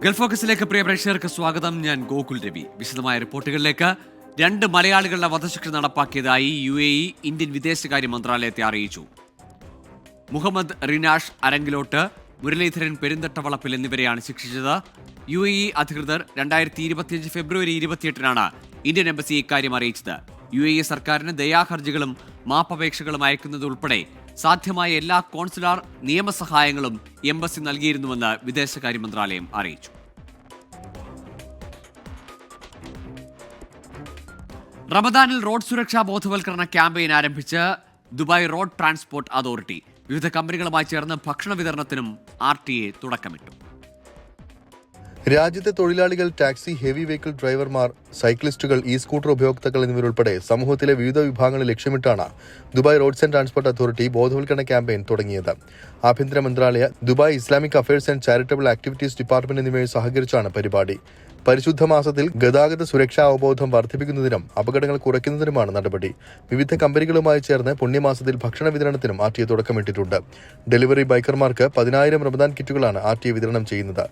Gulf ഫോക്കസിലേക്ക് പ്രിയ പ്രേക്ഷകർക്ക് സ്വാഗതം. ഞാൻ ഗോകുൽ രവി. വിശദമായ റിപ്പോർട്ടുകളിലേക്ക്. 2 മലയാളികളുടെ വധശിക്ഷ നടപ്പാക്കിയതായി UAE ഇന്ത്യൻ വിദേശകാര്യ മന്ത്രാലയത്തെ അറിയിച്ചു. മുഹമ്മദ് റിനാഷ് അരങ്ങിലോട്ട്, മുരളീധരൻ പെരുന്തട്ടവളപ്പിൽ എന്നിവരെയാണ് ശിക്ഷിച്ചത്. UAE അധികൃതർ 2025 ഫെബ്രുവരി 28-നാണ് ഇന്ത്യൻ എംബസി ഇക്കാര്യം അറിയിച്ചത്. UAE സർക്കാരിന് ദയാഹർജികളും മാപ്പപേക്ഷകളും അയക്കുന്നതുൾപ്പെടെ സാധ്യമായ എല്ലാ കോൺസുലാർ നിയമസഹായങ്ങളും എംബസി നൽകിയിരുന്നുവെന്ന് വിദേശകാര്യ മന്ത്രാലയം അറിയിച്ചു. റമദാനിൽ റോഡ് സുരക്ഷാ ബോധവൽക്കരണ ക്യാമ്പയിൻ ആരംഭിച്ച് ദുബായ് റോഡ് ട്രാൻസ്പോർട്ട് അതോറിറ്റി. വിവിധ കമ്പനികളുമായി ചേർന്ന് ഭക്ഷണ വിതരണത്തിനും RTA തുടക്കമിട്ടു. രാജ്യത്തെ തൊഴിലാളികൾ, ടാക്സി, ഹെവി വെഹിക്കിൾ ഡ്രൈവർമാർ, സൈക്ലിസ്റ്റുകൾ, സ്കൂട്ടർ ഉപഭോക്താക്കൾ എന്നിവരുൾപ്പെടെ സമൂഹത്തിലെ വിവിധ വിഭാഗങ്ങളെ ലക്ഷ്യമിട്ടാണ് Dubai roads and transport authority ബോധവൽക്കരണ ക്യാമ്പയിൻ തുടങ്ങിയത്. ആഭ്യന്തര മന്ത്രാലയ, Dubai Islamic affairs and charitable activities department എന്നിവയെ സഹകരിച്ചാണ് പരിപാടി. പരിശുദ്ധ മാസത്തിൽ ഗതാഗത സുരക്ഷാ അവബോധം വർദ്ധിപ്പിക്കുന്നതിനും അപകടങ്ങൾ കുറയ്ക്കുന്നതിനുമാണ് നടപടി. വിവിധ കമ്പനികളുമായി ചേർന്ന് പുണ്യമാസത്തിൽ ഭക്ഷണ വിതരണത്തിനും RTA തുടക്കമിട്ടിട്ടുണ്ട്. ഡെലിവറി ബൈക്കർമാർക്ക് 10,000 റമദാൻ കിറ്റുകളാണ് RTA വിതരണം ചെയ്യുന്നത്.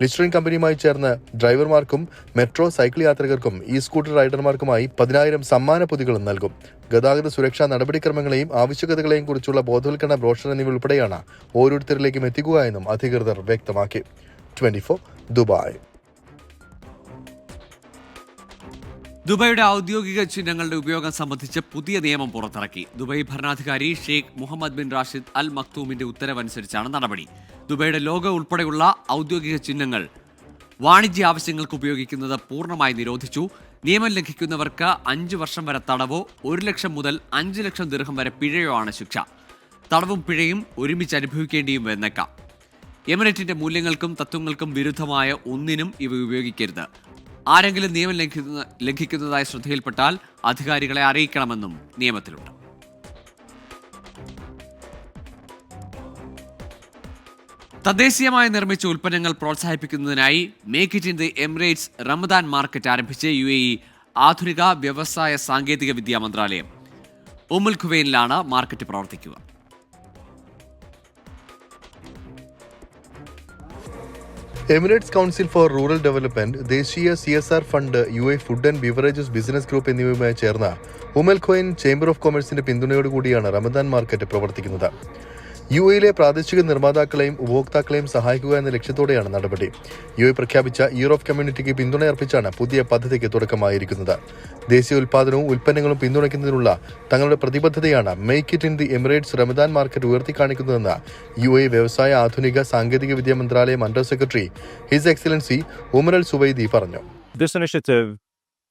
ലിസ്റ്ററിംഗ് കമ്പനിയുമായി ചേർന്ന് ഡ്രൈവർമാർക്കും മെട്രോ സൈക്കിൾ യാത്രികർക്കും സ്കൂട്ടർ റൈഡർമാർക്കുമായി 10,000 സമ്മാന പൊതികളും നൽകും. ഗതാഗത സുരക്ഷാ നടപടിക്രമങ്ങളെയും ആവശ്യകതകളെയും കുറിച്ചുള്ള ബോധവൽക്കരണ ബ്രോഷർ എന്നിവ ഉൾപ്പെടെയാണ് ഓരോരുത്തരിലേക്കും എത്തിക്കുക എന്നും അധികൃതർ വ്യക്തമാക്കി. 24 ദുബായ്. ദുബായിയുടെ ഔദ്യോഗിക ചിഹ്നങ്ങളുടെ ഉപയോഗം സംബന്ധിച്ച് പുതിയ നിയമം പുറത്തിറക്കി. ദുബായ് ഭരണാധികാരി ഷെയ്ഖ് മുഹമ്മദ് ബിൻ റാഷിദ് അൽ മക്തൂമിന്റെ ഉത്തരവനുസരിച്ചാണ് നടപടി. ദുബായിയുടെ ലോഗോ ഉൾപ്പെടെയുള്ള ഔദ്യോഗിക ചിഹ്നങ്ങൾ വാണിജ്യ ആവശ്യങ്ങൾക്ക് ഉപയോഗിക്കുന്നത് പൂർണ്ണമായി നിരോധിച്ചു. നിയമം ലംഘിക്കുന്നവർക്ക് 5 വർഷം വരെ തടവോ 1 ലക്ഷം മുതൽ 5 ലക്ഷം ദിർഹം വരെ പിഴയോ ആണ് ശിക്ഷ. തടവും പിഴയും ഒരുമിച്ച് അനുഭവിക്കേണ്ടിയും വന്നേക്കാം. എമിറേറ്റിന്റെ മൂല്യങ്ങൾക്കും തത്വങ്ങൾക്കും വിരുദ്ധമായ ഒന്നിനും ഇവ ഉപയോഗിക്കരുത്. ആരെങ്കിലും നിയമം ലംഘിക്കുന്നതായി ശ്രദ്ധയിൽപ്പെട്ടാൽ അധികാരികളെ അറിയിക്കണമെന്നും നിയമത്തിലുണ്ട്. തദ്ദേശീയമായി നിർമ്മിച്ച ഉൽപ്പന്നങ്ങൾ പ്രോത്സാഹിപ്പിക്കുന്നതിനായി make it in the Emirates Ramadan market ആരംഭിച്ച് UAE ആധുനിക വ്യവസായ സാങ്കേതിക വിദ്യാ മന്ത്രാലയം. ഉമ്മുൽ ഖുവൈനിലാണ് മാർക്കറ്റ് പ്രവർത്തിക്കുക. Emirates council for rural development, ദേശീയ CSR fund, UAE food and beverages business group എന്നിവയുമായി ചേർന്ന് ഉമ്മുൽ ഖുവൈൻ ചേംബർ ഓഫ് കൊമേഴ്സിന്റെ പിന്തുണയോടുകൂടിയാണ് റമദാൻ മാർക്കറ്റ് പ്രവർത്തിക്കുന്നത്. UAE പ്രാദേശിക നിർമ്മാതാക്കളെയും ഉപഭോക്താക്കളെയും സഹായിക്കുക എന്ന ലക്ഷ്യത്തോടെയാണ് നടപടി. UAE പ്രഖ്യാപിച്ച ഇയർ ഓഫ് കമ്മ്യൂണിറ്റിക്ക് പിന്തുണയർപ്പിച്ചാണ് പുതിയ പദ്ധതിക്ക് തുടക്കമായിരിക്കുന്നത്. ദേശീയ ഉൽപ്പാദനവും ഉൽപ്പന്നങ്ങളും പിന്തുണയ്ക്കുന്നതിനുള്ള തങ്ങളുടെ പ്രതിബദ്ധതയാണ് make it in the Emirates Ramadan market ഉയർത്തിക്കാണിക്കുന്നതെന്ന് UAE വ്യവസായ ആധുനിക സാങ്കേതിക വിദ്യാ മന്ത്രാലയം under secretary his excellency Omar al Suwaidi പറഞ്ഞു. This initiative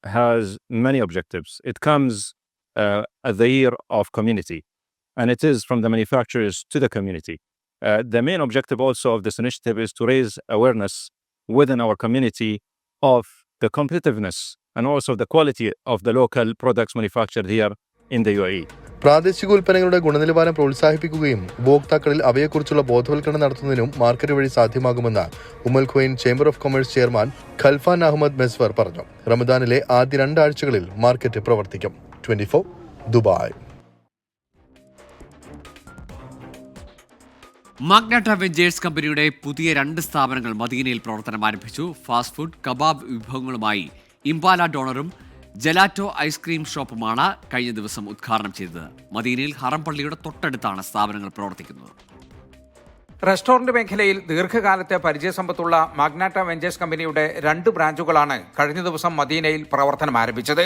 has many objectives. It comes at the year of community, and it is from the manufacturers to the community. The main objective also of this initiative is to raise awareness within our community of the competitiveness and also the quality of the local products manufactured here in the UAE. പ്രാദേശിക ഉൽപ്പന്നങ്ങളുടെ ഗുണനിലവാരം പ്രോത്സാഹിപ്പിക്കുകയും ഉപഭോക്താക്കളിൽ അവയെക്കുറിച്ചുള്ള ബോധവൽക്കരണം നടത്തുന്നതിനും market വഴി സാധ്യമാകുമെന്ന് Umm al Quwain chamber of commerce chairman Khalfan Ahmed മെസ്വർ പറഞ്ഞു. റമദാനിലെ ആദ്യ 2 ആഴ്ചകളിൽ മാർക്കറ്റ് പ്രവർത്തിക്കും. 24 ദുബായ്. മാഗ്നാറ്റ വെഞ്ചേഴ്സ് കമ്പനിയുടെ പുതിയ 2 സ്ഥാപനങ്ങൾ മദീനയിൽ പ്രവർത്തനം ആരംഭിച്ചു. ഫാസ്റ്റ് ഫുഡ്, കബാബ് വിഭവങ്ങളുമായി ഇംപാല ഡോണറും ജലാറ്റോ ഐസ്ക്രീം ഷോപ്പുമാണ് കഴിഞ്ഞ ദിവസം ഉദ്ഘാടനം ചെയ്തത്. മദീനയിൽ ഹറം പള്ളിയുടെ തൊട്ടടുത്താണ് സ്ഥാപനങ്ങൾ പ്രവർത്തിക്കുന്നത്. റെസ്റ്റോറന്റ് മേഖലയിൽ ദീർഘകാലത്തെ പരിചയസമ്പത്തുള്ള മാഗ്നാറ്റ വെഞ്ചേഴ്സ് കമ്പനിയുടെ 2 ബ്രാഞ്ചുകളാണ് കഴിഞ്ഞ ദിവസം മദീനയിൽ പ്രവർത്തനം ആരംഭിച്ചത്.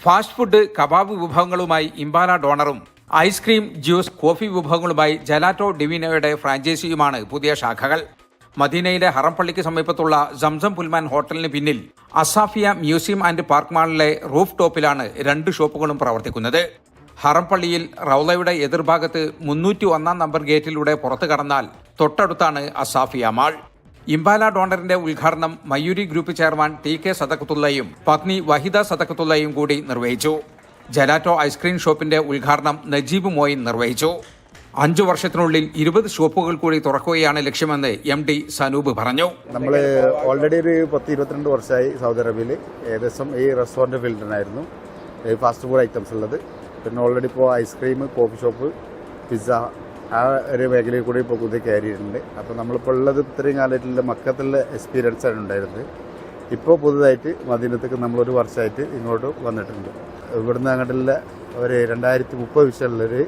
ഫാസ്റ്റ് ഫുഡ്, കബാബ് വിഭവങ്ങളുമായി ഇംപാല ഡോണറും ഐസ്ക്രീം, ജ്യൂസ്, കോഫി വിഭവങ്ങളുമായി ജലാറ്റോ ഡിവിനോയുടെ ഫ്രാഞ്ചൈസിയുമാണ് പുതിയ ശാഖകൾ. മദീനയിലെ ഹറം പള്ളിക്ക് സമീപത്തുള്ള സംസം പുൽമാൻ ഹോട്ടലിന് പിന്നിൽ അസാഫിയ മ്യൂസിയം ആൻഡ് പാർക്ക് മാളിലെ റൂഫ് ടോപ്പിലാണ് 2 ഷോപ്പുകളും പ്രവർത്തിക്കുന്നത്. ഹറം പള്ളിയിൽ റൗളയുടെ എതിർഭാഗത്ത് 301 നമ്പർ ഗേറ്റിലൂടെ പുറത്തു കടന്നാൽ തൊട്ടടുത്താണ് അസാഫിയ മാൾ. ഇംപാല ഡോണറിന്റെ ഉദ്ഘാടനം മയൂരി ഗ്രൂപ്പ് ചെയർമാൻ TK സദഖത്തുള്ളയും പത്നി വഹിദ സദഖത്തുള്ളയും കൂടി നിർവഹിച്ചു. ജലാറ്റോ ഐസ്ക്രീം ഷോപ്പിന്റെ ഉദ്ഘാടനം നജീബ് മോയിൻ നിർവഹിച്ചു. 5 വർഷത്തിനുള്ളിൽ 20 ഷോപ്പുകൾ കൂടി തുറക്കുകയാണ് ലക്ഷ്യമെന്ന് MD സനൂപ് പറഞ്ഞു. നമ്മൾ ഓൾറെഡി ഒരു 10-22 വർഷമായി സൗദി അറേബ്യയിൽ ഏകദേശം ഈ റെസ്റ്റോറൻറ്റ് ഫീൽഡിനായിരുന്നു ഫാസ്റ്റ് ഫുഡ് ഐറ്റംസ് ഉള്ളത്. പിന്നെ ഓൾറെഡി ഇപ്പോൾ ഐസ്ക്രീം, കോഫി ഷോപ്പ്, പിസ്സ ആ ഒരു മേഖലയിൽ കൂടി ഇപ്പോൾ കുതി കയറിയിട്ടുണ്ട്. അപ്പോൾ നമ്മളിപ്പോൾ ഉള്ളത് ഇത്രയും കാലമായിട്ടുള്ള മക്കത്തുള്ള എക്സ്പീരിയൻസ് ആണ് ഉണ്ടായിരുന്നത്. ഇപ്പോൾ പുതുതായിട്ട് മദീനത്തേക്ക് നമ്മളൊരു വർഷമായിട്ട് ഇങ്ങോട്ട് വന്നിട്ടുണ്ട്. ഇവിടുന്ന് അങ്ങോട്ടുള്ള ഒരു 2030 വിഷയമുള്ളൊരു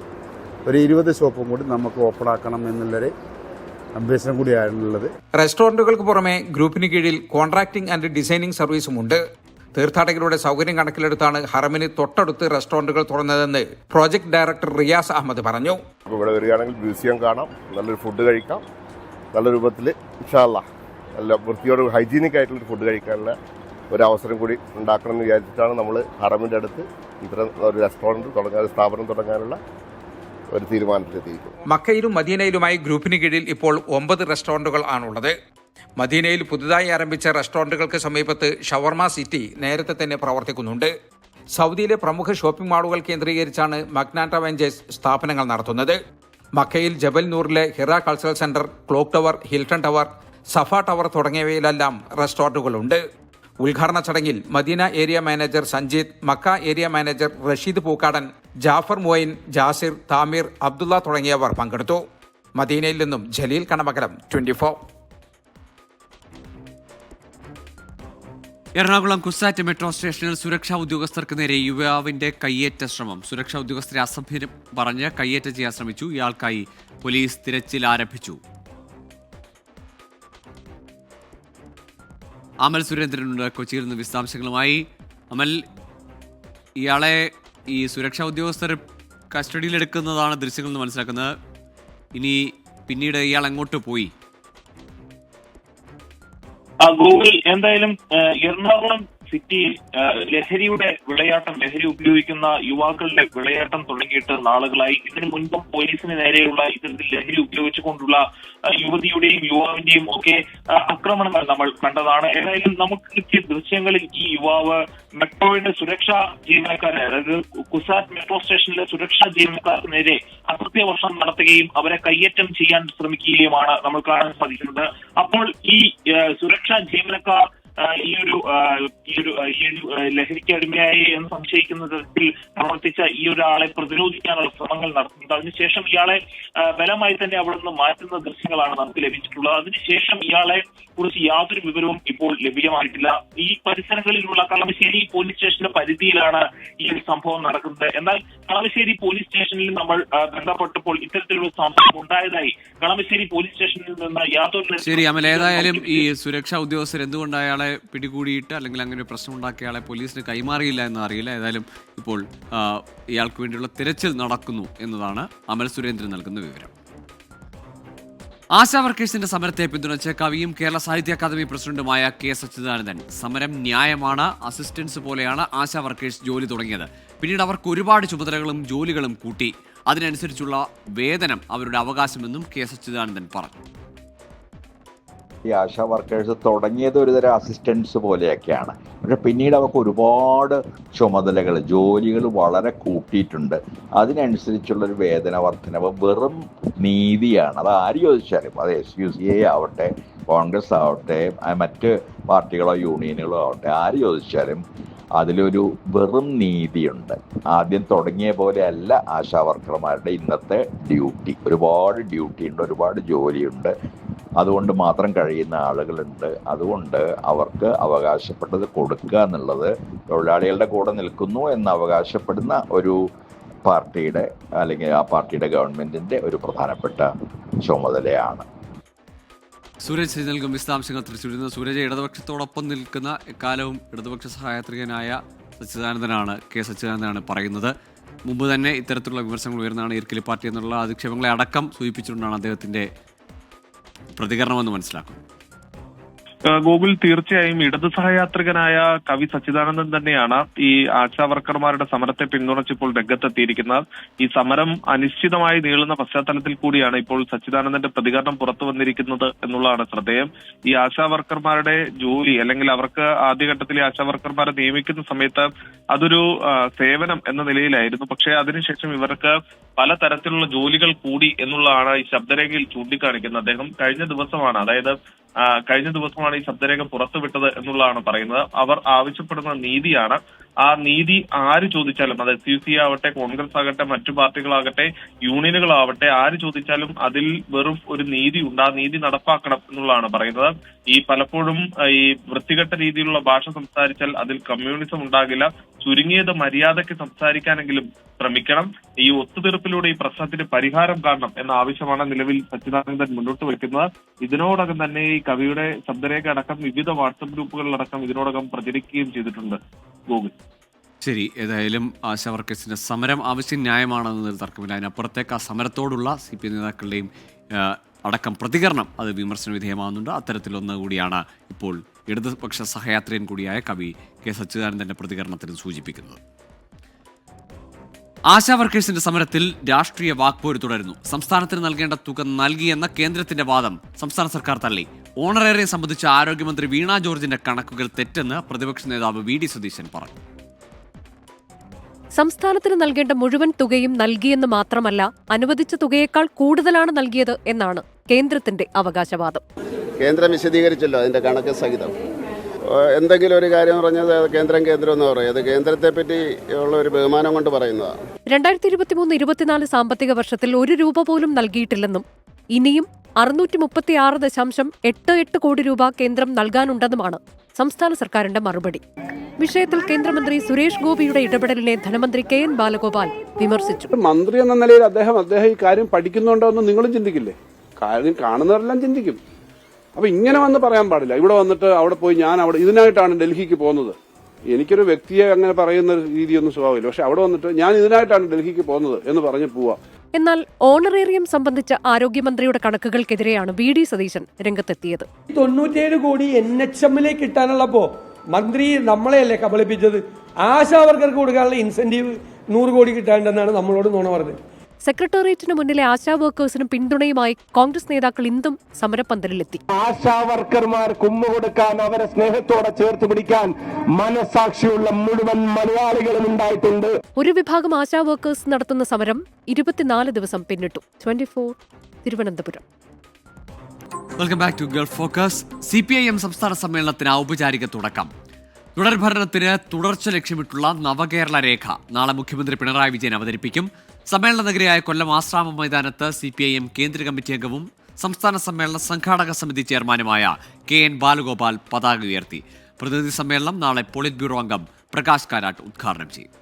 20 ഷോപ്പും കൂടി നമുക്ക് ഓപ്പൺ ആക്കണം എന്നുള്ളൊരു അംബിഷൻ കൂടിയാണുള്ളത്. റെസ്റ്റോറന്റുകൾക്ക് പുറമെ ഗ്രൂപ്പിന് കീഴിൽ കോൺട്രാക്ടിംഗ് ആൻഡ് ഡിസൈനിംഗ് സർവീസുമുണ്ട്. തീർത്ഥാടകരുടെ സൗകര്യം കണക്കിലെടുത്താണ് ഹറമിന് തൊട്ടടുത്ത് റെസ്റ്റോറന്റുകൾ തുറന്നതെന്ന് പ്രോജക്ട് ഡയറക്ടർ റിയാസ് അഹമ്മദ് പറഞ്ഞു. ഇവിടെ വരികയാണെങ്കിൽ മ്യൂസിയം കാണാം, നല്ലൊരു ഫുഡ് കഴിക്കാം, നല്ല രൂപത്തിൽ ഇൻഷാ അല്ലാഹ് നല്ല വൃത്തിയോട് ഹൈജീനിക് ആയിട്ടുള്ള ഫുഡ് കഴിക്കാനുള്ള ഒരു അവസരം കൂടി ഉണ്ടാക്കണം എന്ന് വിചാരിച്ചിട്ടാണ് നമ്മൾ ഹറമിൻ്റെ അടുത്ത് ഇത്തരം ഒരു റെസ്റ്റോറൻറ്റ് തുടങ്ങാൻ, ഒരു സ്ഥാപനം തുടങ്ങാനുള്ള ഒരു തീരുമാനത്തിലെത്തിയിരിക്കുന്നു. മക്കയിലും മദീനയിലുമായി ഗ്രൂപ്പിന് കീഴിൽ ഇപ്പോൾ 9 റെസ്റ്റോറന്റുകൾ ആണുള്ളത്. മദീനയിൽ പുതുതായി ആരംഭിച്ച റെസ്റ്റോറന്റുകൾക്ക് സമീപത്ത് ഷവർമ സിറ്റി നേരത്തെ തന്നെ പ്രവർത്തിക്കുന്നുണ്ട്. സൗദിയിലെ പ്രമുഖ ഷോപ്പിംഗ് മാളുകൾ കേന്ദ്രീകരിച്ചാണ് മഗ്നാറ്റ വെഞ്ചേഴ്സ് സ്ഥാപനങ്ങൾ നടത്തുന്നത്. മക്കയിൽ ജബൽ നൂറിലെ Hira cultural centre, clock tower, Hilton tower, Safa tower തുടങ്ങിയവയിലെല്ലാം റെസ്റ്റോറന്റുകളുണ്ട്. ഉദ്ഘാടന ചടങ്ങിൽ Medina area manager Sanjith, Mecca area manager Rasheed Pookkadan, Jafar Moin, Jasir, Thameer, Abdulla തുടങ്ങിയവർ പങ്കെടുത്തു. മദീനയിൽ നിന്നും ജലീൽ കണമകലം, 24. എറണാകുളം കുസാറ്റ് മെട്രോ സ്റ്റേഷനിൽ സുരക്ഷാ ഉദ്യോഗസ്ഥർക്ക് നേരെ യുവാവിന്റെ കയ്യേറ്റ ശ്രമം. സുരക്ഷാ ഉദ്യോഗസ്ഥരെ അസഭ്യം പറഞ്ഞ് കയ്യേറ്റം ചെയ്യാൻ ശ്രമിച്ചു. ഇയാൾക്കായി പോലീസ് തിരച്ചിൽ ആരംഭിച്ചു. അമൽ സുരേന്ദ്രനുണ്ട് കൊച്ചിയിൽ നിന്ന് വിശദാംശങ്ങളുമായി. അമൽ, ഇയാളെ ഈ സുരക്ഷാ ഉദ്യോഗസ്ഥർ കസ്റ്റഡിയിലെടുക്കുന്നതാണ് ദൃശ്യങ്ങളിൽ നിന്ന് മനസ്സിലാക്കുന്നത്. ഇനി പിന്നീട് ഇയാൾ എങ്ങോട്ട് പോയി? ഗൂഗിൾ എന്തായാലും എറണാകുളം സിറ്റിയിൽ ലഹരി ഉപയോഗിക്കുന്ന യുവാക്കളുടെ വിളയാട്ടം തുടങ്ങിയിട്ട് നാളുകളായി. ഇതിനു മുൻപും പോലീസിന് നേരെയുള്ള ഇത്തരത്തിൽ ലഹരി ഉപയോഗിച്ചുകൊണ്ടുള്ള യുവതിയുടെയും യുവാവിന്റെയും ഒക്കെ ആക്രമണങ്ങൾ നമ്മൾ കണ്ടതാണ്. ഏതായാലും നമുക്ക് കിട്ടിയ ദൃശ്യങ്ങളിൽ ഈ യുവാവ് മെട്രോയുടെ സുരക്ഷാ ജീവനക്കാരെ, അതായത് കുസാറ്റ് മെട്രോ സ്റ്റേഷനിലെ സുരക്ഷാ ജീവനക്കാർക്ക് നേരെ അകൃത്യവർഷം നടത്തുകയും അവരെ കയ്യേറ്റം ചെയ്യാൻ ശ്രമിക്കുകയുമാണ് നമ്മൾ കാണാൻ സാധിക്കുന്നത്. അപ്പോൾ ഈ സുരക്ഷാ ജീവനക്കാർ ഈ ഒരു ലഹരിക്ക് അടിമയായി എന്ന് സംശയിക്കുന്ന തരത്തിൽ പ്രവർത്തിച്ച ഈ ഒരാളെ പ്രതിരോധിക്കാനുള്ള ശ്രമങ്ങൾ നടത്തുന്നത്. അതിനുശേഷം ഇയാളെ ബലമായി തന്നെ അവിടെ നിന്ന് മാറ്റുന്ന ദൃശ്യങ്ങളാണ് നമുക്ക് ലഭിച്ചിട്ടുള്ളത്. അതിനുശേഷം ഇയാളെ കുറിച്ച് യാതൊരു വിവരവും ഇപ്പോൾ ലഭ്യമായിട്ടില്ല. ഈ പരിസരങ്ങളിലുള്ള കളമശ്ശേരി പോലീസ് സ്റ്റേഷന്റെ പരിധിയിലാണ് ഈ ഒരു സംഭവം നടക്കുന്നത്. എന്നാൽ കളമശ്ശേരി പോലീസ് സ്റ്റേഷനിൽ നമ്മൾ ബന്ധപ്പെട്ടപ്പോൾ ഇത്തരത്തിലുള്ള സംഭവം ഉണ്ടായതായി കളമശ്ശേരി പോലീസ് സ്റ്റേഷനിൽ നിന്ന് യാതൊരു ശരി അമൽ, ഏതായാലും ഈ സുരക്ഷാ ഉദ്യോഗസ്ഥർ എന്തുകൊണ്ട് അയാളെ പിടികൂടിയിട്ട് അല്ലെങ്കിൽ അങ്ങനെ പ്രശ്നം ഉണ്ടാക്കിയ ആളെ പോലീസിന് കൈമാറിയില്ല എന്ന് അറിയില്ല. ഏതായാലും ഇപ്പോൾ ഇയാൾക്ക് വേണ്ടിയുള്ള തിരച്ചിൽ നടക്കുന്നു എന്നതാണ് അമൽ സുരേന്ദ്രൻ നൽകുന്ന വിവരം. ആശാ വർക്കേഴ്സിന്റെ സമരത്തെ പിന്തുണച്ച് കവിയും കേരള സാഹിത്യ അക്കാദമി പ്രസിഡന്റുമായ കെ സച്ചിദാനന്ദൻ, സമരം ന്യായമാണ്, അസിസ്റ്റൻസ് പോലെയാണ് ആശാ വർക്കേഴ്സ് ജോലി തുടങ്ങിയത്. പിന്നീട് അവർക്ക് ഒരുപാട് ചുമതലകളും ജോലികളും കൂട്ടി. അതിനനുസരിച്ചുള്ള വേതനം അവരുടെ അവകാശമെന്നും കെ സച്ചിദാനന്ദൻ പറഞ്ഞു. ഈ ആശാ വർക്കേഴ്സ് തുടങ്ങിയത് ഒരുതരം അസിസ്റ്റൻസ് പോലെയൊക്കെയാണ്. പക്ഷെ പിന്നീട് അവർക്ക് ഒരുപാട് ചുമതലകൾ, ജോലികൾ വളരെ കൂട്ടിയിട്ടുണ്ട്. അതിനനുസരിച്ചുള്ളൊരു വേതന വർധനവ് വെറും നീതിയാണ്. അത് ആര് ചോദിച്ചാലും, അത് SUCA ആവട്ടെ, കോൺഗ്രസ് ആവട്ടെ, മറ്റ് പാർട്ടികളോ യൂണിയനുകളോ ആവട്ടെ, ആര് ചോദിച്ചാലും അതിലൊരു വെറും നീതിയുണ്ട്. ആദ്യം തുടങ്ങിയ പോലെ അല്ല ആശാ വർക്കർമാരുടെ ഇന്നത്തെ ഡ്യൂട്ടി. ഒരുപാട് ഡ്യൂട്ടി ഉണ്ട്, ഒരുപാട് ജോലിയുണ്ട്. അതുകൊണ്ട് മാത്രം കഴിയുന്ന ആളുകളുണ്ട്. അതുകൊണ്ട് അവർക്ക് അവകാശപ്പെട്ടത് കൊടുക്കുക എന്നുള്ളത് തൊഴിലാളികളുടെ കൂടെ നിൽക്കുന്നു എന്ന് അവകാശപ്പെടുന്ന ഒരു പാർട്ടിയുടെ അല്ലെങ്കിൽ ആ പാർട്ടിയുടെ ഗവൺമെന്റിന്റെ ഒരു പ്രധാനപ്പെട്ട ചുമതലയാണ്. സൂരജ് നൽകും വിശദാംശങ്ങൾ തൃശ്ശൂരിൽ. സൂരജ്, ഇടതുപക്ഷത്തോടൊപ്പം നിൽക്കുന്ന എക്കാലവും ഇടതുപക്ഷ സഹായത്രികനായ സച്ചിദാനന്ദനാണ്, കെ സച്ചിദാനന്ദനാണ് പറയുന്നത്. മുമ്പ് തന്നെ ഇത്തരത്തിലുള്ള വിമർശനങ്ങൾ ഉയർന്നതാണ്. ഇർക്കിലി പാർട്ടി എന്നുള്ള അധിക്ഷേപങ്ങളെ അടക്കം സൂചിപ്പിച്ചുകൊണ്ടാണ് അദ്ദേഹത്തിന്റെ പ്രതികരണമെന്ന് മനസ്സിലാക്കുന്നു. ഗോകുൽ, തീർച്ചയായും ഇടത് സഹയാത്രികനായ കവി സച്ചിദാനന്ദൻ തന്നെയാണ് ഈ ആശാ വർക്കർമാരുടെ സമരത്തെ പിന്തുണച്ചിപ്പോൾ രംഗത്തെത്തിയിരിക്കുന്നത്. ഈ സമരം അനിശ്ചിതമായി നീളുന്ന പശ്ചാത്തലത്തിൽ കൂടിയാണ് ഇപ്പോൾ സച്ചിദാനന്ദന്റെ പ്രതികരണം പുറത്തു വന്നിരിക്കുന്നത് എന്നുള്ളതാണ് ശ്രദ്ധേയം. ഈ ആശാ വർക്കർമാരുടെ ജോലി, അല്ലെങ്കിൽ അവർക്ക് ആദ്യഘട്ടത്തിൽ ആശാ വർക്കർമാരെ നിയമിക്കുന്ന സമയത്ത് അതൊരു സേവനം എന്ന നിലയിലായിരുന്നു. പക്ഷേ അതിനുശേഷം ഇവർക്ക് പലതരത്തിലുള്ള ജോലികൾ കൂടി എന്നുള്ളതാണ് ഈ ശബ്ദരേഖയിൽ ചൂണ്ടിക്കാണിക്കുന്നത്. അദ്ദേഹം കഴിഞ്ഞ ദിവസമാണ് ഈ ശബ്ദരേഖ പുറത്തുവിട്ടത് എന്നുള്ളതാണ് പറയുന്നത്. അവർ ആവശ്യപ്പെടുന്ന നീതിയാണ്. ആ നീതി ആര് ചോദിച്ചാലും, അത് SUC ആവട്ടെ, കോൺഗ്രസ് ആകട്ടെ, മറ്റു പാർട്ടികളാകട്ടെ, യൂണിയനുകളാവട്ടെ, ആര് ചോദിച്ചാലും അതിൽ വെറും ഒരു നീതി ഉണ്ട്. ആ നീതി നടപ്പാക്കണം എന്നുള്ളതാണ് പറയുന്നത്. ഈ പലപ്പോഴും ഈ വൃത്തികെട്ട രീതിയിലുള്ള ഭാഷ സംസാരിച്ചാൽ അതിൽ കമ്മ്യൂണിസം ഉണ്ടാകില്ല. ചുരുങ്ങിയത് മര്യാദയ്ക്ക് സംസാരിക്കാനെങ്കിലും ശ്രമിക്കണം. ഈ ഒത്തുതീർപ്പിലൂടെ ഈ പ്രശ്നത്തിന് പരിഹാരം കാണണം എന്ന ആവശ്യമാണ് നിലവിൽ സച്ചിദാനന്ദൻ മുന്നോട്ട് വയ്ക്കുന്നത്. ഇതിനോടകം തന്നെ ഈ കവിയുടെ ശബ്ദരേഖ അടക്കം വിവിധ വാട്സപ്പ് ഗ്രൂപ്പുകളിലടക്കം ഇതിനോടകം പ്രചരിക്കുകയും ചെയ്തിട്ടുണ്ട്. ഗോകുൽ. ശരി, ഏതായാലും ആശാ വർക്കേഴ്സിന്റെ സമരം ആവശ്യം ന്യായമാണെന്നതിൽ തർക്കമില്ല. അതിനപ്പുറത്തേക്ക് ആ സമരത്തോടുള്ള CPI നേതാക്കളുടെയും അടക്കം പ്രതികരണം അത് വിമർശന വിധേയമാകുന്നുണ്ട്. അത്തരത്തിലൊന്ന് കൂടിയാണ് ഇപ്പോൾ ഇടതുപക്ഷ സഹയാത്രികൻ കൂടിയായ കവി കെ സച്ചിദാനന്ദന്റെ പ്രതികരണത്തിൽ സൂചിപ്പിക്കുന്നത്. ആശാ വർക്കേഴ്സിന്റെ സമരത്തിൽ രാഷ്ട്രീയ വാക്പോര് തുടരുന്നു. സംസ്ഥാനത്തിന് നൽകേണ്ട തുക നൽകിയെന്ന കേന്ദ്രത്തിന്റെ വാദം സംസ്ഥാന സർക്കാർ തള്ളി. ഓണറേറിയം സംബന്ധിച്ച് ആരോഗ്യമന്ത്രി വീണ ജോർജിന്റെ കണക്കുകൾ തെറ്റെന്ന് പ്രതിപക്ഷ നേതാവ് VD സതീശൻ പറഞ്ഞു. സംസ്ഥാനത്തിന് നൽകേണ്ട മുഴുവൻ തുകയും നൽകിയെന്ന് മാത്രമല്ല, അനുവദിച്ച തുകയേക്കാൾ കൂടുതലാണ് നൽകിയത് എന്നാണ് കേന്ദ്രത്തിന്റെ അവകാശവാദം. കേന്ദ്രം വിശദീകരിച്ചല്ലോ അതിന്റെ കണക്ക് സഹിതം. എന്തെങ്കിലും ഒരു കാര്യം പറഞ്ഞത് കേന്ദ്രം എന്ന് പറയും. അത് കേന്ദ്രത്തെ പറ്റി ഉള്ള ഒരു ബഹുമാനം കൊണ്ട് പറയുന്നതാണ്. 2023-24 സാമ്പത്തിക വർഷത്തിൽ 1 രൂപ പോലും നൽകിയിട്ടില്ലെന്നും ഇനിയും 636.88 കോടി രൂപ കേന്ദ്രം നൽകാനുണ്ടെന്നുമാണ് സംസ്ഥാന സർക്കാരിന്റെ മറുപടി. വിഷയത്തിൽ കേന്ദ്രമന്ത്രി സുരേഷ് ഗോപിയുടെ ഇടപെടലിനെ ധനമന്ത്രി KN ബാലഗോപാൽ വിമർശിച്ചു. മന്ത്രി എന്ന നിലയിൽ അദ്ദേഹം ഈ കാര്യം പഠിക്കുന്നുണ്ടോ എന്ന് നിങ്ങളും ചിന്തിക്കില്ലേ? കാര്യം കാണുന്നവരെല്ലാം ചിന്തിക്കും. അപ്പൊ ഇങ്ങനെ വന്ന് പറയാൻ പാടില്ല. ഇവിടെ വന്നിട്ട് അവിടെ പോയി ഞാൻ ഇതിനായിട്ടാണ് ഡൽഹിക്ക് പോകുന്നത്. എനിക്കൊരു വ്യക്തിയെ അങ്ങനെ പറയുന്ന രീതിയൊന്നും സ്വഭാവമില്ല. പക്ഷെ അവിടെ വന്നിട്ട് ഞാൻ ഇതിനായിട്ടാണ് ഡൽഹിക്ക് പോകുന്നത് എന്ന് പറഞ്ഞ് പോവാ. എന്നാൽ ഓണറേറിയം സംബന്ധിച്ച ആരോഗ്യമന്ത്രിയുടെ കണക്കുകൾക്കെതിരെയാണ് VD സതീശൻ രംഗത്തെത്തിയത്. 97 കോടി NHM-ലേക്ക് കിട്ടാനുള്ളപ്പോ മന്ത്രി നമ്മളെയല്ലേ കബളിപ്പിച്ചത്? ആശാവർക്കർക്ക് കൊടുക്കാനുള്ള ഇൻസെന്റീവ് 100 കോടി കിട്ടാണ്ടെന്നാണ് നമ്മളോട് നുണ പറഞ്ഞത്. സെക്രട്ടേറിയറ്റിന് മുന്നിലെ ആശാ വർക്കേഴ്സിനും പിന്തുണയുമായി കോൺഗ്രസ് നേതാക്കൾ ഇന്നും സമരപ്പന്തലിലെത്തി. ആശാ വർക്കർമാർ കുമ്മുകൊടുക്കാൻ, അവരെ സ്നേഹത്തോടെ ചേർത്ത് പിടിക്കാൻ മനസാക്ഷിയുള്ള മുഴുവൻ മലയാളികളും ഉണ്ടായിട്ടുണ്ട്. ഒരു വിഭാഗം ആശാ വർക്കേഴ്സ് നടത്തുന്ന സമരം 24 ദിവസം പിന്നിട്ടു. 24 Thiruvananthapuram. Welcome back to Gulf Focus. CPIM സംസ്ഥാന സമ്മേളനത്തിന് ഔപചാരിക തുടക്കം. തുടർഭരണത്തിന് തുടർച്ച ലക്ഷ്യമിട്ടുള്ള നവകേരള രേഖ നാളെ മുഖ്യമന്ത്രി പിണറായി വിജയൻ അവതരിപ്പിക്കും. സമ്മേളന നഗരിയായ കൊല്ലം ആശ്രാമ മൈതാനത്ത് CPIM കേന്ദ്ര കമ്മിറ്റി അംഗവും സംസ്ഥാന സമ്മേളന സംഘാടക സമിതി ചെയർമാനുമായ KN ബാലഗോപാൽ പതാക ഉയർത്തി. പ്രതിനിധി സമ്മേളനം നാളെ പോളിറ്റ് ബ്യൂറോ അംഗം പ്രകാശ് കാരാട്ട് ഉദ്ഘാടനം ചെയ്യും.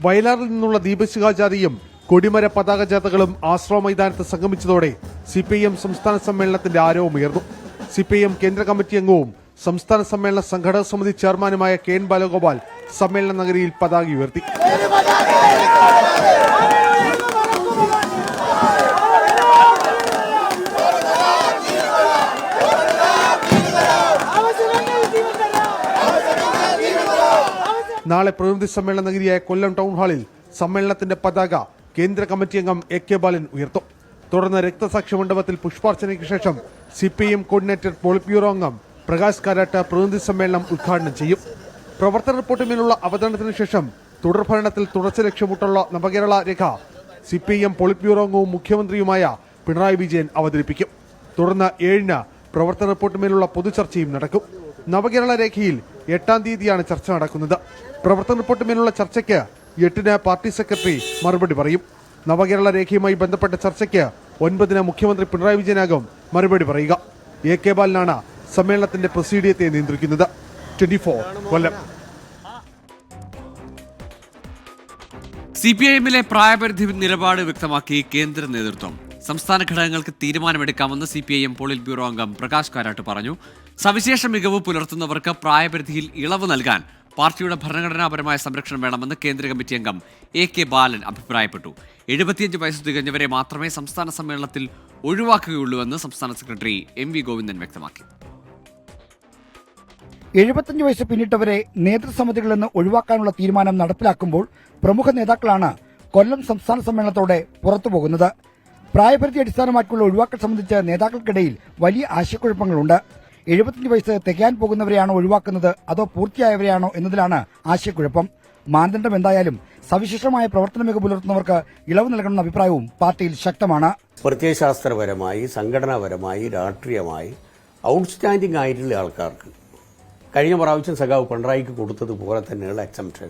വയലാറിൽ നിന്നുള്ള ദീപശിഖാജാതിയും കൊടിമര പതാക ജാഥകളും ആശ്രമ മൈതാനത്ത് സംഗമിച്ചതോടെ CPIM സംസ്ഥാന സമ്മേളനത്തിന്റെ ആരവമുയർന്നു. CPIM കേന്ദ്ര കമ്മിറ്റി അംഗവും സംസ്ഥാന സമ്മേളന സംഘാടക സമിതി ചെയർമാനുമായ KN ബാലഗോപാൽ സമ്മേളന നഗരിയിൽ പതാക ഉയർത്തി. നാളെ പ്രതിനിധി സമ്മേളന നഗരിയായ കൊല്ലം ടൗൺ ഹാളിൽ സമ്മേളനത്തിന്റെ പതാക കേന്ദ്ര കമ്മിറ്റി അംഗം AK ബാലൻ ഉയർത്തും. തുടർന്ന് രക്തസാക്ഷി മണ്ഡപത്തിൽ പുഷ്പാർച്ചനയ്ക്ക് ശേഷം CPIM കോർഡിനേറ്റർ പോളിറ്റ് ബ്യൂറോ അംഗം പ്രകാശ് കാരാട്ട് പ്രതിനിധി സമ്മേളനം ഉദ്ഘാടനം ചെയ്യും. പ്രവർത്തന റിപ്പോർട്ടിന്മേലുള്ള അവതരണത്തിന് ശേഷം തുടർഭരണത്തിൽ തുടർച്ച ലക്ഷ്യമിട്ടുള്ള നവകേരള രേഖ CPIM പോളിറ്റ് ബ്യൂറോ അംഗവും മുഖ്യമന്ത്രിയുമായ പിണറായി വിജയൻ അവതരിപ്പിക്കും. തുടർന്ന് 7-ന് പ്രവർത്തന റിപ്പോർട്ടിന്മേലുള്ള പൊതുചർച്ചയും നടക്കും. നവകേരള രേഖയിൽ 8-ാം തീയതിയാണ് ചർച്ച നടക്കുന്നത്. പ്രവർത്തന റിപ്പോർട്ടിന്മേലുള്ള ചർച്ചയ്ക്ക് 8-ന് പാർട്ടി സെക്രട്ടറി മറുപടി പറയും. നവകേരള രേഖയുമായി ബന്ധപ്പെട്ട ചർച്ചയ്ക്ക് 9-ന് മുഖ്യമന്ത്രി പിണറായി വിജയനാകും മറുപടി പറയുക. AK ബാലനാണ് സമ്മേളനത്തിന്റെ പ്രൊസീഡിയത്തെ നിയന്ത്രിക്കുന്നത്. 24 കൊല്ലം. CPIM-ലെ പ്രായപരിധി നിലപാട് വ്യക്തമാക്കി കേന്ദ്ര നേതൃത്വം. സംസ്ഥാന ഘടകങ്ങൾക്ക് തീരുമാനമെടുക്കാമെന്ന് CPIM പോളിറ്റ് ബ്യൂറോ അംഗം പ്രകാശ് കാരാട്ട് പറഞ്ഞു. സവിശേഷ മികവ് പുലർത്തുന്നവർക്ക് പ്രായപരിധിയിൽ ഇളവ് നൽകാൻ പാർട്ടിയുടെ ഭരണഘടനാപരമായ സംരക്ഷണം വേണമെന്ന് കേന്ദ്ര കമ്മിറ്റി അംഗം AK ബാലൻ അഭിപ്രായപ്പെട്ടു. 75 വയസ്സ് തികഞ്ഞവരെ മാത്രമേ സംസ്ഥാന സമ്മേളനത്തിൽ ഒഴിവാക്കുകയുള്ളൂവെന്ന് സംസ്ഥാന സെക്രട്ടറി MV ഗോവിന്ദൻ വ്യക്തമാക്കി. 75 വയസ്സ് പിന്നിട്ടവരെ നേതൃസമിതികളിൽ നിന്ന് ഒഴിവാക്കാനുള്ള തീരുമാനം നടപ്പിലാക്കുമ്പോൾ പ്രമുഖ നേതാക്കളാണ് കൊല്ലം സംസ്ഥാന സമ്മേളനത്തോടെ പുറത്തുപോകുന്നത്. പ്രായപരിധി അടിസ്ഥാനമാക്കിയുള്ള ഒഴിവാക്കൽ സംബന്ധിച്ച് നേതാക്കൾക്കിടയിൽ വലിയ ആശയക്കുഴപ്പങ്ങളുണ്ട്. 75 വയസ്സ് തികയാൻ പോകുന്നവരെയാണോ ഒഴിവാക്കുന്നത് അതോ പൂർത്തിയായവരെയാണോ എന്നതിലാണ് ആശയക്കുഴപ്പം. മാനദണ്ഡം എന്തായാലും സവിശേഷമായ പ്രവർത്തന മികവ് പുലർത്തുന്നവർക്ക് ഇളവ് നൽകണമെന്ന അഭിപ്രായവും പാർട്ടിയിൽ ശക്തമാണ്. പ്രത്യയശാസ്ത്രപരമായി, സംഘടനാപരമായി, രാഷ്ട്രീയമായി ഔട്ട്സ്റ്റാൻഡിംഗ് ആയിട്ടുള്ള ആൾക്കാർക്ക് കഴിഞ്ഞ പ്രാവശ്യം സഖാവ് പിണറായിക്ക് കൊടുത്തതുപോലെ തന്നെയുള്ള എക്സംപ്ഷൻ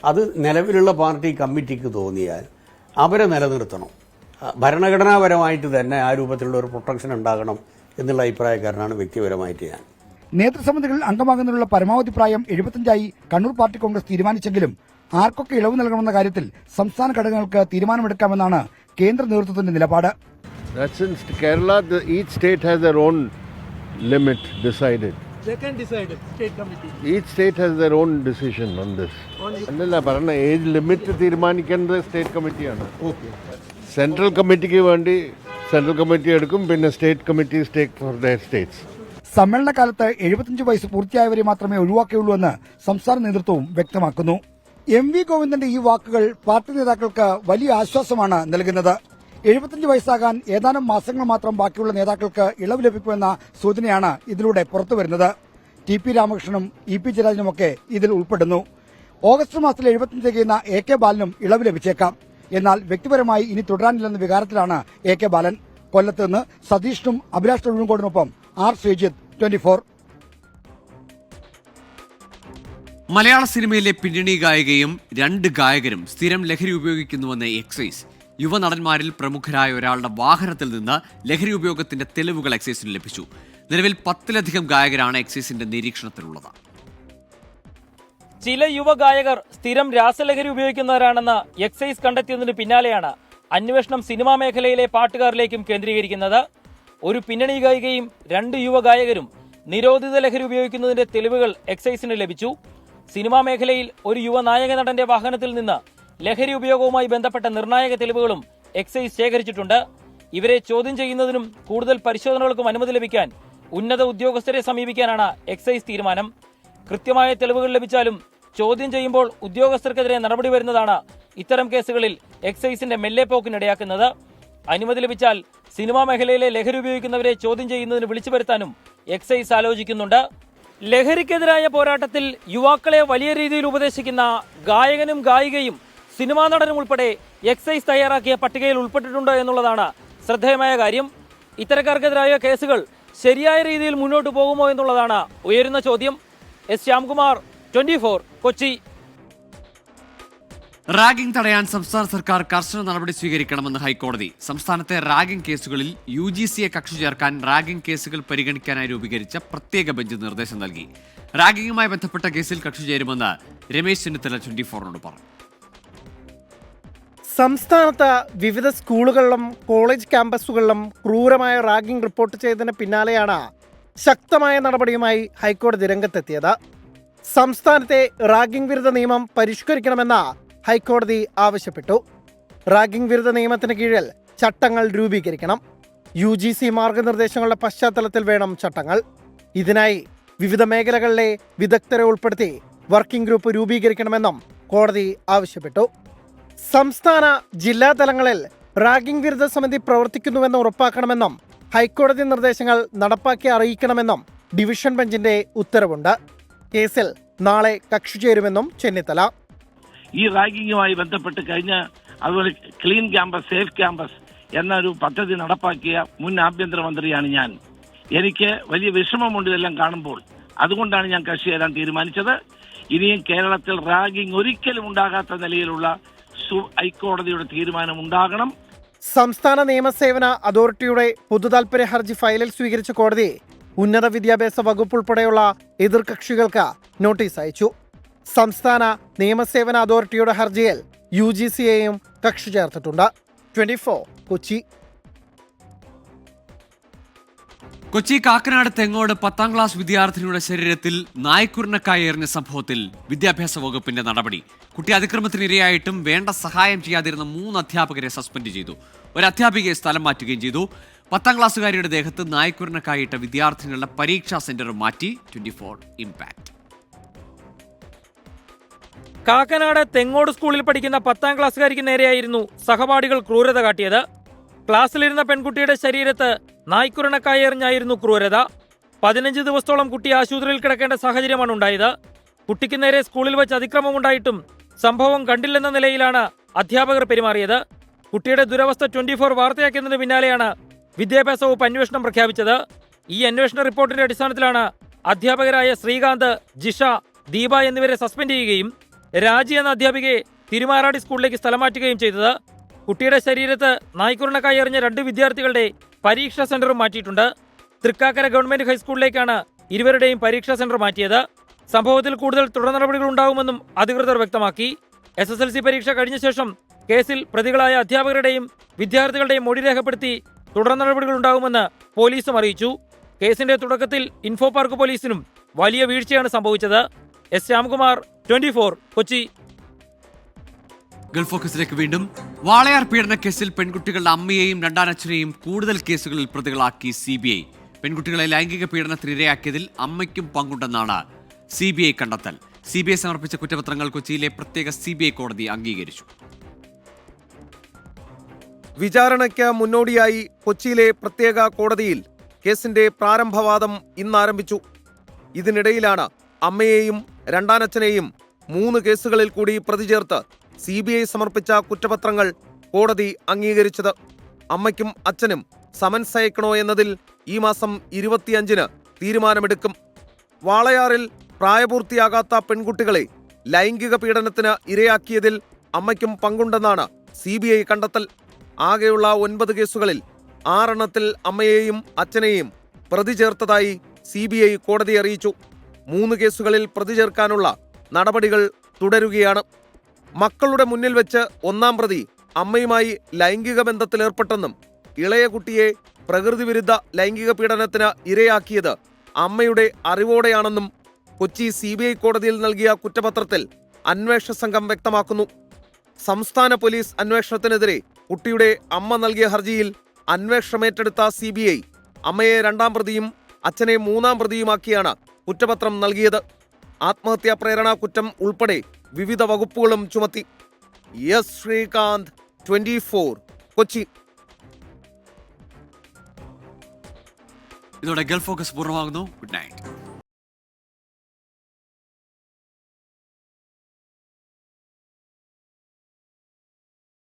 അത് നിലവിലുള്ള പാർട്ടി കമ്മിറ്റിക്ക് തോന്നിയാൽ അവരെ നിലനിർത്തണം. ഭരണഘടനാപരമായിട്ട് തന്നെ ആ രൂപത്തിലുള്ള ഒരു പ്രൊട്ടക്ഷൻ ഉണ്ടാകണം എന്നുള്ള അഭിപ്രായക്കാരനാണ് വ്യക്തിപരമായിട്ട് ഞാൻ. നേതൃസമിതികളിൽ അംഗമാകുന്നതിനുള്ള പരമാവധി പ്രായം 75 കണ്ണൂർ പാർട്ടി കോൺഗ്രസ് തീരുമാനിച്ചെങ്കിലും ആർക്കൊക്കെ ഇളവ് നൽകണമെന്ന കാര്യത്തിൽ സംസ്ഥാന ഘടകങ്ങൾക്ക് തീരുമാനമെടുക്കാമെന്നാണ് കേന്ദ്ര നേതൃത്വത്തിന്റെ നിലപാട്. Kerala, each state has their own limit decided. They can decide it, state committee. Each state has their own decision on this. അല്ലല്ല പറഞ്ഞ ഏജ് ലിമിറ്റ് തീരുമാനിക്കേണ്ടത് സ്റ്റേറ്റ് കമ്മിറ്റിയാണ്. സെൻട്രൽ കമ്മിറ്റിക്ക് വേണ്ടി സെൻട്രൽ കമ്മിറ്റി എടുക്കും, പിന്നെ state committees take for their states. സമ്മേളനകാലത്ത് 75 വയസ്സ് പൂർത്തിയായവരെ മാത്രമേ ഒഴിവാക്കിയുള്ളൂ എന്ന് സംസ്ഥാന നേതൃത്വവും വ്യക്തമാക്കുന്നു. MV ഗോവിന്ദന്റെ ഈ വാക്കുകൾ പാർട്ടി നേതാക്കൾക്ക് വലിയ ആശ്വാസമാണ് നൽകുന്നത്. 75 വയസ്സാകാൻ ഏതാനും മാസങ്ങൾ മാത്രം ബാക്കിയുള്ള നേതാക്കൾക്ക് ഇളവ് ലഭിക്കുമെന്ന സൂചനയാണ് ഇതിലൂടെ പുറത്തുവരുന്നത്. TP രാമകൃഷ്ണനും EP ജയരാജനുമൊക്കെ ഇതിൽ ഉൾപ്പെടുന്നു. ഓഗസ്റ്റ് മാസത്തിൽ 75 തികയുന്ന AK ബാലനും ഇളവ് ലഭിച്ചേക്കാം. എന്നാൽ വ്യക്തിപരമായി ഇനി തുടരാനില്ലെന്ന വികാരത്തിലാണ് AK ബാലൻ. കൊല്ലത്ത് നിന്ന് സതീഷിനും അഭിലാഷ് തൊഴിലുംകോടിനൊപ്പം R ശ്രീജിത്ത്, 24. മലയാള സിനിമയിലെ പിന്നണി ഗായികയും 2 ഗായകരും സ്ഥിരം ലഹരി ഉപയോഗിക്കുന്നുവെന്ന് എക്സൈസ്. യുവനടന്മാരിൽ പ്രമുഖരായ ഒരാളുടെ വാഹനത്തിൽ നിന്ന് ലഹരി ഉപയോഗത്തിന്റെ തെളിവുകൾ എക്സൈസിന് ലഭിച്ചു. നിലവിൽ 10-ലധികം ഗായകരാണ് എക്സൈസിന്റെ നിരീക്ഷണത്തിലുള്ളത്. ചില യുവഗായകർ സ്ഥിരം രാസലഹരി ഉപയോഗിക്കുന്നവരാണെന്ന് എക്സൈസ് കണ്ടെത്തിയതിന് പിന്നാലെയാണ് അന്വേഷണം സിനിമാ മേഖലയിലെ പാട്ടുകാരിലേക്കും കേന്ദ്രീകരിക്കുന്നത്. ഒരു പിന്നണി ഗായികയും 2 യുവഗായകരും നിരോധിത ലഹരി ഉപയോഗിക്കുന്നതിന്റെ തെളിവുകൾ എക്സൈസിന് ലഭിച്ചു. സിനിമാ മേഖലയിൽ ഒരു യുവ നായക നടന്റെ വാഹനത്തിൽ നിന്ന് ലഹരി ഉപയോഗവുമായി ബന്ധപ്പെട്ട നിർണായക തെളിവുകളും എക്സൈസ് ശേഖരിച്ചിട്ടുണ്ട്. ഇവരെ ചോദ്യം ചെയ്യുന്നതിനും കൂടുതൽ പരിശോധനകൾക്കും അനുമതി ലഭിക്കാൻ ഉന്നത ഉദ്യോഗസ്ഥരെ സമീപിക്കാനാണ് എക്സൈസ് തീരുമാനം. കൃത്യമായ തെളിവുകൾ ലഭിച്ചാലും ചോദ്യം ചെയ്യുമ്പോൾ ഉദ്യോഗസ്ഥർക്കെതിരെ നടപടി വരുന്നതാണ് ഇത്തരം കേസുകളിൽ എക്സൈസിന്റെ മെല്ലെപ്പോക്കിനിടയാക്കുന്നത്. അനുമതി ലഭിച്ചാൽ സിനിമാ മേഖലയിലെ ലഹരി ഉപയോഗിക്കുന്നവരെ ചോദ്യം ചെയ്യുന്നതിന് വിളിച്ചു വരുത്താനും എക്സൈസ് ആലോചിക്കുന്നുണ്ട്. ലഹരിക്കെതിരായ പോരാട്ടത്തിൽ യുവാക്കളെ വലിയ രീതിയിൽ ഉപദേശിക്കുന്ന ഗായകനും ഗായികയും സിനിമാ നടനും ഉൾപ്പെടെ എക്സൈസ് തയ്യാറാക്കിയ പട്ടികയിൽ ഉൾപ്പെട്ടിട്ടുണ്ട് എന്നുള്ളതാണ് ശ്രദ്ധേയമായ കാര്യം. ഇത്തരക്കാർക്കെതിരായ കേസുകൾ ശരിയായ രീതിയിൽ മുന്നോട്ട് പോകുമോ എന്നുള്ളതാണ് ഉയരുന്ന ചോദ്യം. S. ശ്യാംകുമാർ, 24, കൊച്ചി. റാഗിംഗ് തടയാൻ സംസ്ഥാന സർക്കാർ കർശന നടപടി സ്വീകരിക്കണമെന്ന് ഹൈക്കോടതി. സംസ്ഥാനത്തെ റാഗിംഗ് കേസുകളിൽ UGCയെ കക്ഷി ചേർക്കാൻ റാഗിംഗ് കേസുകൾ പരിഗണിക്കാനായി രൂപീകരിച്ച പ്രത്യേക ബെഞ്ച് നിർദ്ദേശം നൽകി. റാഗിംഗുമായി ബന്ധപ്പെട്ട കേസിൽ കക്ഷി ചേരുമെന്ന് രമേശ് ചെന്നിത്തല 24നോട് പറഞ്ഞു. സംസ്ഥാനത്ത് വിവിധ സ്കൂളുകളിലും കോളേജ് ക്യാമ്പസുകളിലും ക്രൂരമായ റാഗിംഗ് റിപ്പോർട്ട് ചെയ്തതിന് പിന്നാലെയാണ് ശക്തമായ നടപടിയുമായി ഹൈക്കോടതി രംഗത്തെത്തിയത്. സംസ്ഥാനത്തെ റാഗിംഗ് വിരുദ്ധ നിയമം പരിഷ്കരിക്കണമെന്ന് ഹൈക്കോടതി ആവശ്യപ്പെട്ടു. റാഗിംഗ് വിരുദ്ധ നിയമത്തിന് കീഴിൽ ചട്ടങ്ങൾ രൂപീകരിക്കണം. UGC മാർഗനിർദ്ദേശങ്ങളുടെ പശ്ചാത്തലത്തിൽ വേണം ചട്ടങ്ങൾ. ഇതിനായി വിവിധ മേഖലകളിലെ വിദഗ്ധരെ ഉൾപ്പെടുത്തി വർക്കിംഗ് ഗ്രൂപ്പ് രൂപീകരിക്കണമെന്നും കോടതി ആവശ്യപ്പെട്ടു. സംസ്ഥാന ജില്ലാ തലങ്ങളിൽ റാഗിംഗ് വിരുദ്ധ സമിതി പ്രവർത്തിക്കുന്നുവെന്ന് ഉറപ്പാക്കണമെന്നും ഹൈക്കോടതി നിർദ്ദേശങ്ങൾ നടപ്പാക്കി അറിയിക്കണമെന്നും ഡിവിഷൻ ബെഞ്ചിന്റെ ഉത്തരവുണ്ട്. കേസിൽ നാളെ കക്ഷി ചേരുമെന്നും ചെന്നിത്തല. ഈ റാഗിങ്ങുമായി ബന്ധപ്പെട്ട് കഴിഞ്ഞ അതുപോലെ ക്ലീൻ ക്യാമ്പസ്, സേഫ് ക്യാമ്പസ് എന്നൊരു പദ്ധതി നടപ്പാക്കിയ മുൻ ആഭ്യന്തരമന്ത്രിയാണ് ഞാൻ. എനിക്ക് വലിയ വിഷമമുണ്ട് ഇതെല്ലാം കാണുമ്പോൾ. അതുകൊണ്ടാണ് ഞാൻ കക്ഷി ചേരാൻ തീരുമാനിച്ചത്. ഇനിയും കേരളത്തിൽ റാഗിംഗ് ഒരിക്കലും ഉണ്ടാകാത്ത നിലയിലുള്ള ഹൈക്കോടതിയുടെ തീരുമാനം ഉണ്ടാകണം. സംസ്ഥാന നിയമസേവന അതോറിറ്റിയുടെ പൊതുതാൽപര്യ ഹർജി ഫയലിൽ സ്വീകരിച്ച കോടതി ഉന്നത വിദ്യാഭ്യാസ വകുപ്പ് ഉൾപ്പെടെയുള്ള എതിർകക്ഷികൾക്ക് നോട്ടീസ് അയച്ചു. സംസ്ഥാന നിയമസേവന അതോറിറ്റിയുടെ ഹർജിയിൽ UGCയെയും കക്ഷി ചേർത്തിട്ടുണ്ട്. 24 കൊച്ചി. കൊച്ചി കാക്കനാട് തെങ്ങോട് 10ാം ക്ലാസ് വിദ്യാർത്ഥിനിയുടെ ശരീരത്തിൽ നായ്ക്കുരുണക്കായി എറിഞ്ഞ സംഭവത്തിൽ വിദ്യാഭ്യാസ വകുപ്പിന്റെ നടപടി. കുട്ടി അതിക്രമത്തിനിരയായിട്ടും വേണ്ട സഹായം ചെയ്യാതിരുന്ന 3 അധ്യാപകരെ സസ്പെൻഡ് ചെയ്തു. ഒരു അധ്യാപികയെ സ്ഥലം മാറ്റുകയും ചെയ്തു. 10ാം ക്ലാസ്സുകാരിയുടെ ദേഹത്ത് നായ്ക്കുരുണക്കായിട്ട വിദ്യാർത്ഥിനികളുടെ പരീക്ഷാ സെന്റർ മാറ്റി. 24 ഇംപാക്ട്. കാക്കനാട് തെങ്ങോട് സ്കൂളിൽ പഠിക്കുന്ന 10ാം ക്ലാസ്സുകാരിക്ക് നേരെയായിരുന്നു സഹപാഠികൾ ക്രൂരത കാട്ടിയത്. ക്ലാസ്സിലിരുന്ന പെൺകുട്ടിയുടെ ശരീരത്ത് നായ്ക്കുരുണക്കായി എറിഞ്ഞായിരുന്നു ക്രൂരത. 15 ദിവസത്തോളം കുട്ടി ആശുപത്രിയിൽ കിടക്കേണ്ട സാഹചര്യമാണ് ഉണ്ടായത്. കുട്ടിക്ക് നേരെ സ്കൂളിൽ വെച്ച് അതിക്രമമുണ്ടായിട്ടും സംഭവം കണ്ടില്ലെന്ന നിലയിലാണ് അധ്യാപകർ പെരുമാറിയത്. കുട്ടിയുടെ ദുരവസ്ഥ 24 വാർത്തയാക്കിയതിന് പിന്നാലെയാണ് വിദ്യാഭ്യാസ വകുപ്പ് അന്വേഷണം പ്രഖ്യാപിച്ചത്. ഈ അന്വേഷണ റിപ്പോർട്ടിന്റെ അടിസ്ഥാനത്തിലാണ് അധ്യാപകരായ ശ്രീകാന്ത്, ജിഷ, ദീപ എന്നിവരെ സസ്പെൻഡ് ചെയ്യുകയും രാജി എന്ന അധ്യാപികയെ തിരുമാറാടി സ്കൂളിലേക്ക് സ്ഥലം മാറ്റുകയും ചെയ്തത്. കുട്ടിയുടെ ശരീരത്ത് നായ്ക്കുരുണക്കായി എറിഞ്ഞ 2 വിദ്യാർത്ഥികളുടെ പരീക്ഷാ സെന്ററും മാറ്റിയിട്ടുണ്ട്. തൃക്കാക്കര ഗവൺമെന്റ് ഹൈസ്കൂളിലേക്കാണ് ഇരുവരുടെയും പരീക്ഷാ സെന്റർ മാറ്റിയത്. സംഭവത്തിൽ കൂടുതൽ തുടർ നടപടികൾ ഉണ്ടാവുമെന്നും അധികൃതർ വ്യക്തമാക്കി. SSLC പരീക്ഷ കഴിഞ്ഞ ശേഷം കേസിൽ പ്രതികളായ അധ്യാപകരുടെയും വിദ്യാർത്ഥികളുടെയും മൊഴി രേഖപ്പെടുത്തി തുടർ നടപടികൾ ഉണ്ടാകുമെന്ന് പോലീസും അറിയിച്ചു. കേസിന്റെ തുടക്കത്തിൽ ഇൻഫോ പാർക്ക് പോലീസിനും വലിയ വീഴ്ചയാണ് സംഭവിച്ചത്. S. ശ്യാംകുമാർ, 24, കൊച്ചി. ഗൾഫ് ഫോക്കസിലേക്ക് വീണ്ടും. വാളയാർ പീഡന കേസിൽ പെൺകുട്ടികളുടെ അമ്മയെയും രണ്ടാനച്ഛനെയും കൂടുതൽ കേസുകളിൽ പ്രതികളാക്കി CBI. പെൺകുട്ടികളെ ലൈംഗിക പീഡനത്തിന് ഇരയാക്കിയതിൽ അമ്മയ്ക്കും പങ്കുണ്ടെന്നാണ് CBI കണ്ടെത്തൽ. CBI സമർപ്പിച്ച കുറ്റപത്രങ്ങൾ കൊച്ചിയിലെ പ്രത്യേക CBI കോടതി അംഗീകരിച്ചു. വിചാരണയ്ക്ക് മുന്നോടിയായി കൊച്ചിയിലെ പ്രത്യേക കോടതിയിൽ കേസിന്റെ പ്രാരംഭവാദം ഇന്ന് ആരംഭിച്ചു. ഇതിനിടയിലാണ് അമ്മയെയും രണ്ടാനച്ഛനെയും 3 കേസുകളിൽ കൂടി പ്രതി ചേർത്ത് CBI സമർപ്പിച്ച കുറ്റപത്രങ്ങൾ കോടതി അംഗീകരിച്ചത്. അമ്മയ്ക്കും അച്ഛനും സമൻസ് അയക്കണോ എന്നതിൽ ഈ മാസം 25-ന് തീരുമാനമെടുക്കും. വാളയാറിൽ പ്രായപൂർത്തിയാകാത്ത പെൺകുട്ടികളെ ലൈംഗിക പീഡനത്തിന് ഇരയാക്കിയതിൽ അമ്മയ്ക്കും പങ്കുണ്ടെന്നാണ് CBI കണ്ടെത്തൽ. ആകെയുള്ള 9 കേസുകളിൽ 6 അമ്മയെയും അച്ഛനെയും പ്രതി ചേർത്തതായി CBI കോടതിയെ അറിയിച്ചു. 3 കേസുകളിൽ പ്രതി ചേർക്കാനുള്ള നടപടികൾ തുടരുകയാണ്. മക്കളുടെ മുന്നിൽ വെച്ച് 1-ാം പ്രതി അമ്മയുമായി ലൈംഗിക ബന്ധത്തിലേർപ്പെട്ടെന്നും ഇളയ കുട്ടിയെ പ്രകൃതി വിരുദ്ധ ലൈംഗിക പീഡനത്തിന് ഇരയാക്കിയത് അമ്മയുടെ അറിവോടെയാണെന്നും കൊച്ചി CBI കോടതിയിൽ നൽകിയ കുറ്റപത്രത്തിൽ അന്വേഷണ സംഘം വ്യക്തമാക്കുന്നു. സംസ്ഥാന പോലീസ് അന്വേഷണത്തിനെതിരെ കുട്ടിയുടെ അമ്മ നൽകിയ ഹർജിയിൽ അന്വേഷണമേറ്റെടുത്ത CBI അമ്മയെ 2-ാം പ്രതിയും അച്ഛനെ 3-ാം പ്രതിയുമാക്കിയാണ് കുറ്റപത്രം നൽകിയത്. ആത്മഹത്യാ പ്രേരണ കുറ്റം ഉൾപ്പെടെ വിവിധ വകുപ്പുകളും ചുമത്തി. S. ശ്രീകാന്ത്, 24, കൊച്ചി. ഇതോടെ ഗൾഫ് ഫോക്കസ് പൂർണ്ണമാകുന്നു. Good night.